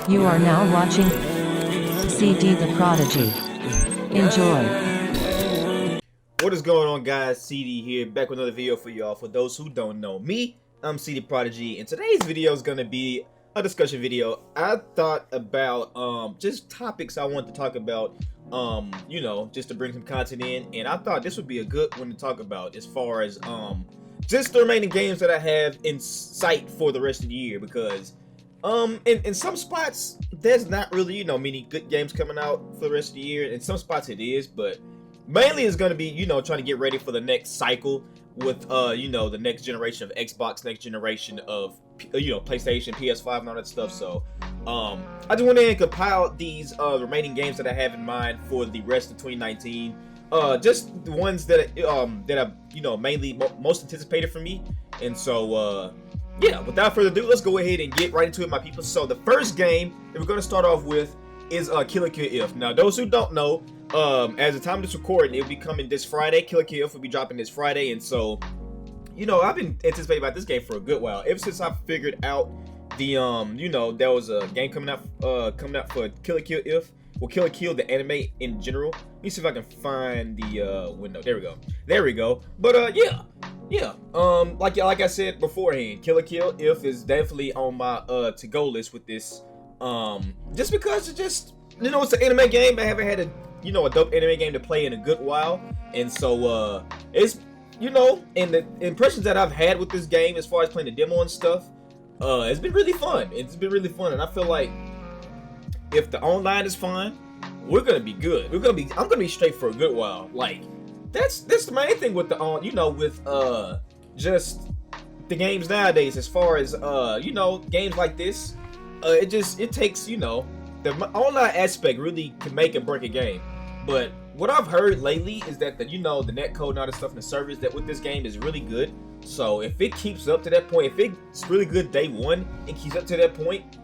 You are now watching CDTheProdigy. Enjoy. What is going on, guys? CD here, back with another video for y'all. For those who don't know me, I'm CDTheProdigy, and today's video is gonna be a discussion video. I thought about just topics I want to talk about, you know, just to bring some content in, and I thought this would be a good one to talk about as far as just the remaining games that I have in sight for the rest of the year, because in some spots there's not really, you know, many good games coming out for the rest of the year. In some spots it is, but mainly it's going to be, you know, trying to get ready for the next cycle with you know, the next generation of Xbox, next generation of, you know, PlayStation, PS5 and all that stuff. So I just went in and compiled these remaining games that I have in mind for the rest of 2019, just the ones that that I've, you know, mainly most anticipated for me. And so yeah, without further ado, let's go ahead and get right into it, my people. So the first game that we're going to start off with is Killick If. Now, those who don't know, as the time of this recording, it'll be coming this Friday. Killick If will be dropping this Friday, and so, you know, I've been anticipating about this game for a good while. Ever since I figured out the you know, there was a game coming out for Killick If. Well, Kill the anime in general. Let me see if I can find the window. There we go. But yeah. Like I said beforehand, Killick If is definitely on my to-go list with this. Just because it just, you know, it's an anime game. I haven't had a, you know, a dope anime game to play in a good while, and so it's, you know, and the impressions that I've had with this game as far as playing the demo and stuff, it's been really fun. And I feel like if the online is fine, we're gonna be good. I'm gonna be straight for a good while. Like, that's the main thing with the you know, with just the games nowadays, as far as you know, games like this, it takes, you know, the online aspect really can make and break a game. But what I've heard lately is that the, you know, the netcode and all this stuff in the service that with this game is really good. So if it keeps up to that point, if it's really good day one and keeps up to that point,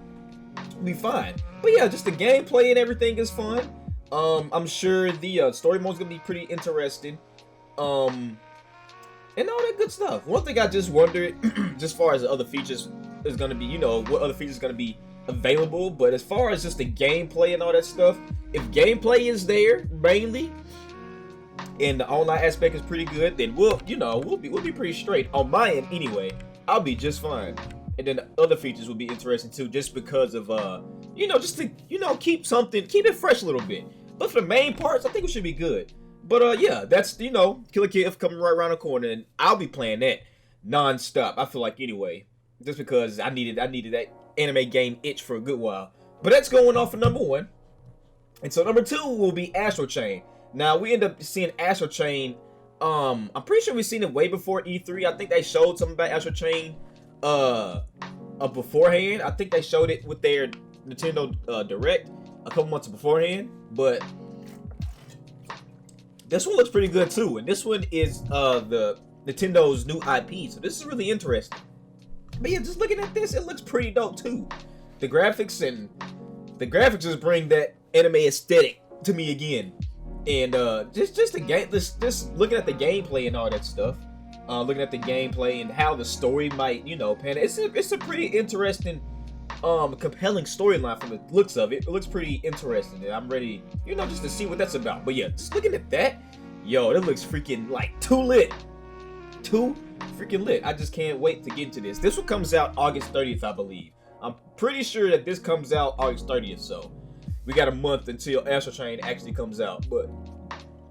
it'll be fine. But yeah, just the gameplay and everything is fun. I'm sure the story mode's gonna be pretty interesting. And all that good stuff. One thing I just wondered, just as far as the other features is gonna be, you know, what other features gonna be available. But as far as just the gameplay and all that stuff, if gameplay is there mainly, and the online aspect is pretty good, then we'll be pretty straight on my end anyway. I'll be just fine. And then the other features will be interesting too, just because of you know, just to, you know, keep it fresh a little bit. But for the main parts, I think it should be good. But yeah, that's, you know, Killick If coming right around the corner, and I'll be playing that non-stop, I feel like, anyway, just because I needed that anime game itch for a good while. But that's going on for number one. And so number two will be Astral Chain. Now, we end up seeing Astral Chain, I'm pretty sure we've seen it way before E3. I think they showed something about Astral Chain beforehand. I think they showed it with their Nintendo Direct a couple months beforehand. But this one looks pretty good too, and this one is the Nintendo's new IP, so this is really interesting. But yeah, just looking at this, it looks pretty dope too. The graphics just bring that anime aesthetic to me again, and just the game, just looking at the gameplay and all that stuff, looking at the gameplay and how the story might, you know, pan. It's a pretty interesting, compelling storyline from the looks of it. It looks pretty interesting, and I'm ready, you know, just to see what that's about. But yeah, just looking at that, yo, that looks freaking like too freaking lit. I just can't wait to get into this. This one comes out August 30th, I believe. I'm pretty sure that this comes out August 30th, so we got a month until Astral Chain actually comes out. But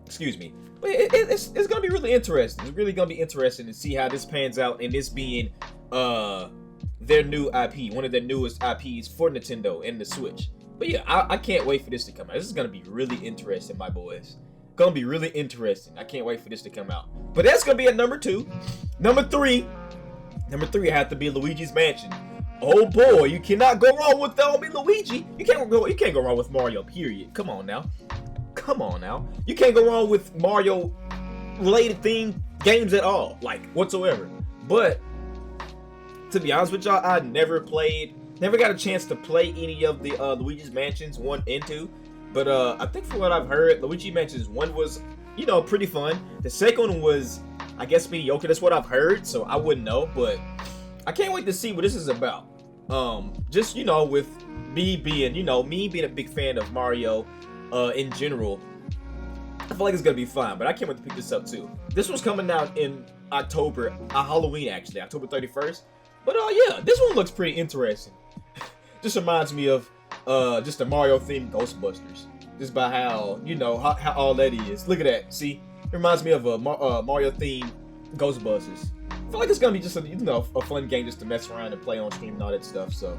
excuse me. But it's gonna be really interesting. It's really gonna be interesting to see how this pans out, and this being their new IP, one of their newest IPs for Nintendo and the Switch. But yeah, I can't wait for this to come out. This is gonna be really interesting, my boys. Gonna be really interesting. I can't wait for this to come out. But that's gonna be at number two. Number three had to be Luigis Mansion. Oh boy, you cannot go wrong with the homie Luigi. You can't go wrong with Mario, period. Come on now. You can't go wrong with Mario related themed games at all, like whatsoever. But to be honest with y'all, I never got a chance to play any of the Luigi's Mansions 1 and 2. But I think from what I've heard, Luigi Mansions 1 was, you know, pretty fun. The second one was, I guess, mediocre. That's what I've heard, so I wouldn't know. But I can't wait to see what this is about. Just, you know, with me being, me being a big fan of Mario, in general, I feel like it's gonna be fun. But I can't wait to pick this up too. This one's coming out in October, Halloween actually, October 31st. But yeah, this one looks pretty interesting. Just reminds me of just a Mario themed Ghostbusters. Just by how, how all that is. Look at that. See, it reminds me of a Mario themed Ghostbusters. I feel like it's gonna be just a fun game just to mess around and play on stream and all that stuff. So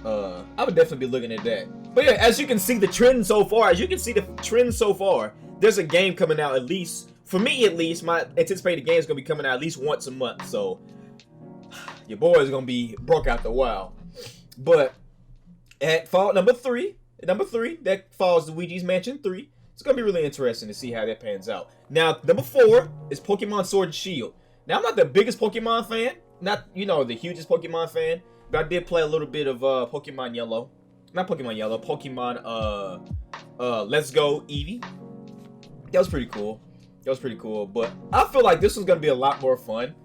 I would definitely be looking at that. But yeah, as you can see the trend so far, there's a game coming out, at least for me, at least my anticipated game is gonna be coming out at least once a month. So your boy is gonna be broke out the wild. But at fall number three, that falls Luigis Mansion 3. It's gonna be really interesting to see how that pans out. Now, number 4 is Pokemon Sword and Shield. Now, I'm not the biggest Pokemon fan, not the hugest Pokemon fan, but I did play a little bit of Pokemon Yellow. Not Pokemon Yellow, Pokemon Let's Go Eevee. That was pretty cool. But I feel like this was gonna be a lot more fun.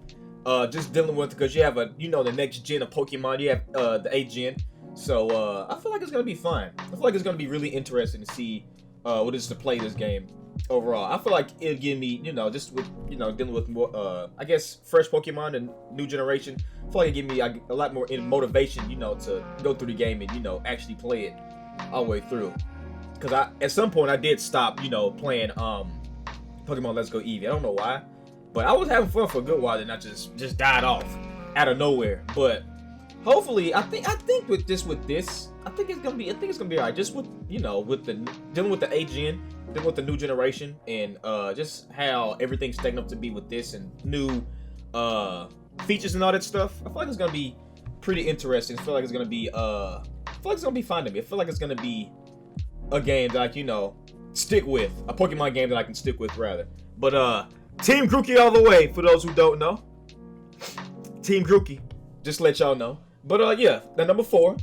Just dealing with, because you have the next gen of Pokemon, you have the 8th gen. So I feel like it's gonna be fun. I feel like it's gonna be really interesting to see what it is to play this game overall. I feel like it'll give me, just with dealing with more I guess fresh Pokemon and new generation. I feel like it'll give me a lot more motivation, to go through the game and actually play it all the way through. Because at some point I did stop, playing Pokemon Let's Go Eevee. I don't know why, but I was having fun for a good while, and I just died off out of nowhere. But hopefully, I think with this, I think it's gonna be alright. Just with with the dealing with the 8th gen, dealing with the new generation, and just how everything's stacking up to be with this and new features and all that stuff. I feel like it's gonna be pretty interesting. I feel like it's gonna be fun to me. I feel like it's gonna be a game that I can, stick with, a Pokemon game that I can stick with rather. But Team Grookey all the way, for those who don't know. Team Grookey, just to let y'all know. But yeah, the number 4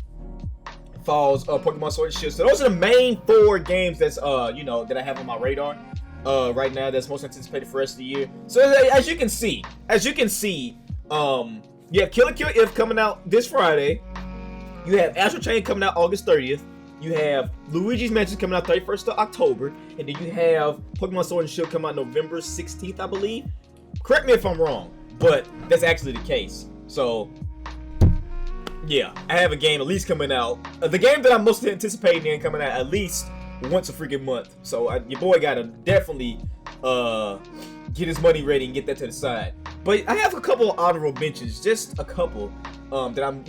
falls Pokemon Sword and Shield. So those are the main 4 games that's that I have on my radar right now, that's most anticipated for the rest of the year. So as you can see, you have Killick If coming out this Friday. You have Astral Chain coming out August 30th. You have Luigis Mansion coming out 31st of October. And then you have Pokemon Sword and Shield coming out November 16th, I believe. Correct me if I'm wrong, but that's actually the case. So yeah, I have a game at least coming out. The game that I'm most anticipating in coming out at least once a freaking month. So your boy gotta definitely get his money ready and get that to the side. But I have a couple of honorable mentions, just a couple that I'm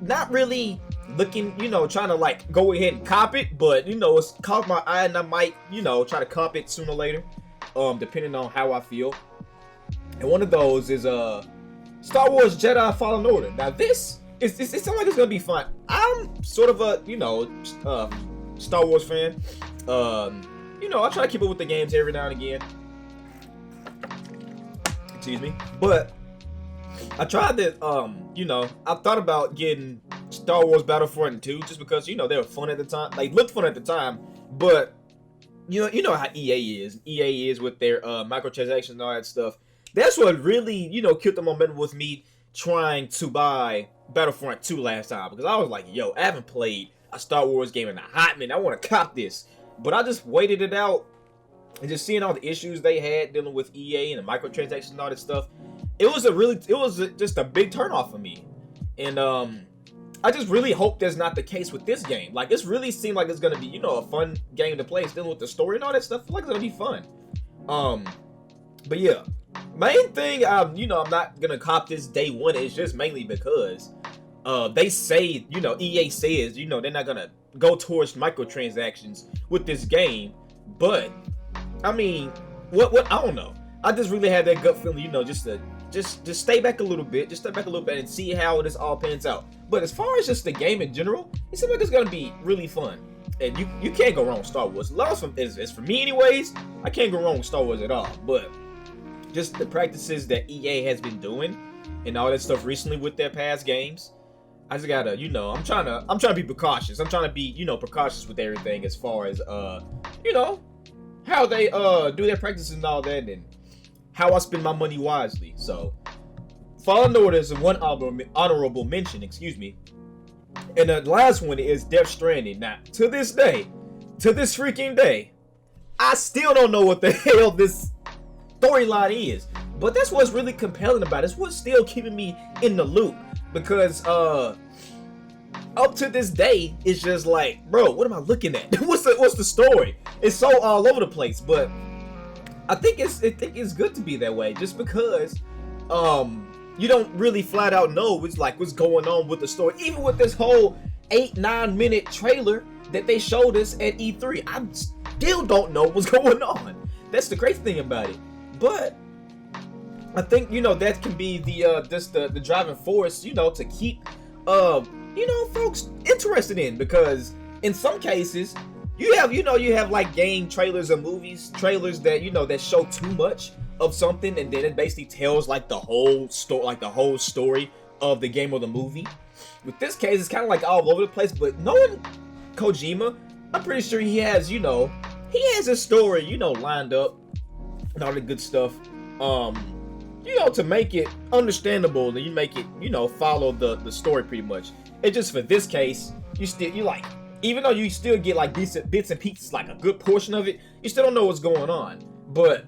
not really looking, trying to like go ahead and cop it, but it's caught my eye, and I might try to cop it sooner or later, depending on how I feel. And one of those is Star Wars Jedi Fallen Order. Now this it sounds like it's gonna be fun. I'm sort of a Star Wars fan. I try to keep up with the games every now and again. Excuse me. But I tried to I thought about getting Star Wars Battlefront 2 just because they were fun at the time. Like, looked fun at the time, but you know how EA is. EA is with their microtransactions and all that stuff. That's what really, killed the momentum with me trying to buy Battlefront 2 last time, because I was like, yo, I haven't played a Star Wars game in a hot minute. I want to cop this. But I just waited it out, and just seeing all the issues they had dealing with EA and the microtransactions and all that stuff, it was just a big turnoff for me. And I just really hope that's not the case with this game. Like, this really seemed like it's gonna be, a fun game to play. It's dealing with the story and all that stuff. I feel like it's gonna be fun. But yeah, main thing, I'm not gonna cop this day one. It's just mainly because they say, EA says, they're not gonna go towards microtransactions with this game. But I mean, what I don't know. I just really had that gut feeling, just stay back a little bit, and see how this all pans out. But as far as just the game in general, it seems like it's gonna be really fun, and you can't go wrong with Star Wars. As for me, anyways, I can't go wrong with Star Wars at all. But just the practices that EA has been doing and all that stuff recently with their past games, I just gotta, I'm trying to be precautious. I'm trying to be, precautious with everything as far as how they do their practices and all that, and how I spend my money wisely. So Fallen Order is one honorable mention, excuse me. And the last one is Death Stranding. Now, to this day, to this freaking day, I still don't know what the hell this storyline is. But that's what's really compelling about it. It's what's still keeping me in the loop. Because up to this day, it's just like, bro, what am I looking at? What's the story? It's so all over the place. But I think it's good to be that way, just because you don't really flat out know what's going on with the story. Even with this whole 8-9 minute trailer that they showed us at E3, I still don't know what's going on. That's the great thing about it. But I think, you know, that can be the driving force, you know, to keep you know, folks interested in, because in some cases you have like game trailers or movies trailers that, you know, that show too much of something, and then it basically tells like the whole story of the game or the movie. With this case, it's kind of like all over the place. But knowing Kojima, I'm pretty sure he has a story, you know, lined up and all the good stuff, you know, to make it understandable, and you make it, you know, follow the story pretty much. It's just for this case, even though you still get like decent bits and pieces, like a good portion of it, you still don't know what's going on. But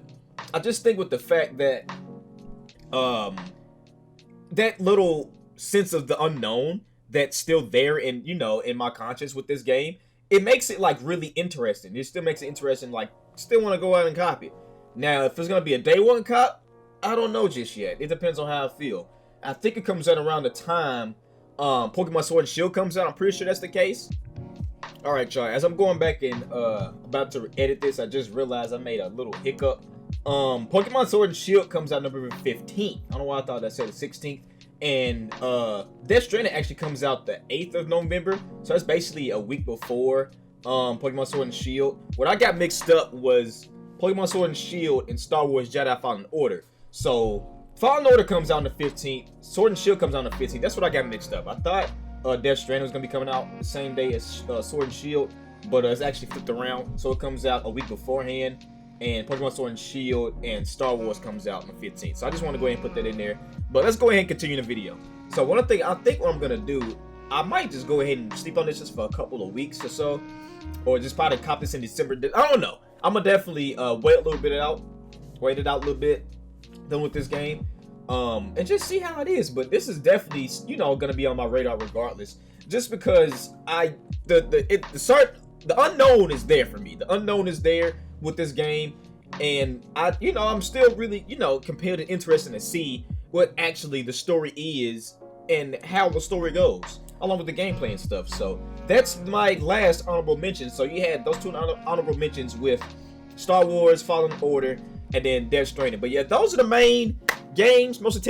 I just think with the fact that that little sense of the unknown that's still there in, you know, in my conscience with this game, it makes it like really interesting. It still makes it interesting, like still want to go out and cop it. Now, if it's gonna be a day one cop, I don't know just yet. It depends on how I feel. I think it comes out around the time Pokemon Sword and Shield comes out. I'm pretty sure that's the case. Alright, y'all, as I'm going back and about to edit this, I just realized I made a little hiccup. Pokemon Sword and Shield comes out November 15th. I don't know why I thought that said the 16th. And Death Stranding actually comes out the 8th of November. So that's basically a week before Pokemon Sword and Shield. What I got mixed up was Pokemon Sword and Shield and Star Wars Jedi Fallen Order. So Fallen Order comes out on the 15th. Sword and Shield comes out on the 15th. That's what I got mixed up. I thought Death Stranding was going to be coming out the same day as Sword and Shield. But it's actually flipped around. So it comes out a week beforehand. And Pokemon Sword and Shield and Star Wars comes out on the 15th. So I just want to go ahead and put that in there. But let's go ahead and continue the video. So one thing I think what I'm going to do, I might just go ahead and sleep on this just for a couple of weeks or so. Or just probably cop this in December. I don't know. I'm going to definitely wait it out a little bit. Done with this game. And just see how it is. But this is definitely, you know, going to be on my radar regardless. Just because the unknown is there for me. The unknown is there with this game, and I'm still really, you know, compelled and interested to see what actually the story is and how the story goes, along with the gameplay and stuff. So that's my last honorable mention. So you had those two honorable mentions with Star Wars Fallen Order and then Death Stranding. But yeah, those are the main games, most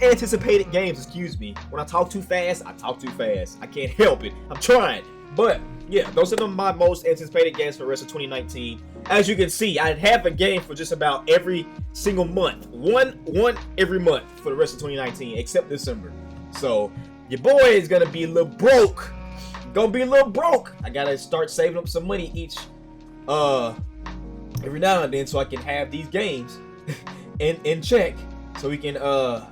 anticipated games. Excuse me. When I talk too fast, I talk too fast. I can't help it. I'm trying. But yeah, those are my most anticipated games for the rest of 2019. As you can see, I have a game for just about every single month. One every month for the rest of 2019, except December. So your boy is gonna be a little broke. I gotta start saving up some money each every now and then, so I can have these games in check, so we can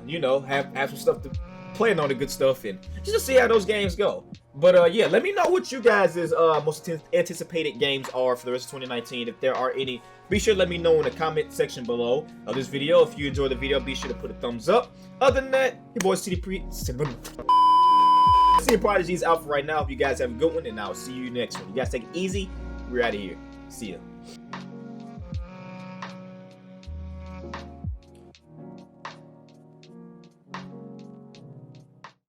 you know, have some stuff to play on, the good stuff, and just to see how those games go. But yeah, let me know what you guys' most anticipated games are for the rest of 2019. If there are any, be sure to let me know in the comment section below of this video. If you enjoyed the video, be sure to put a thumbs up. Other than that, your boy CDTheProdigy is out for right now. If you guys have a good one, and I'll see you next one. You guys take it easy. We're out of here. See ya.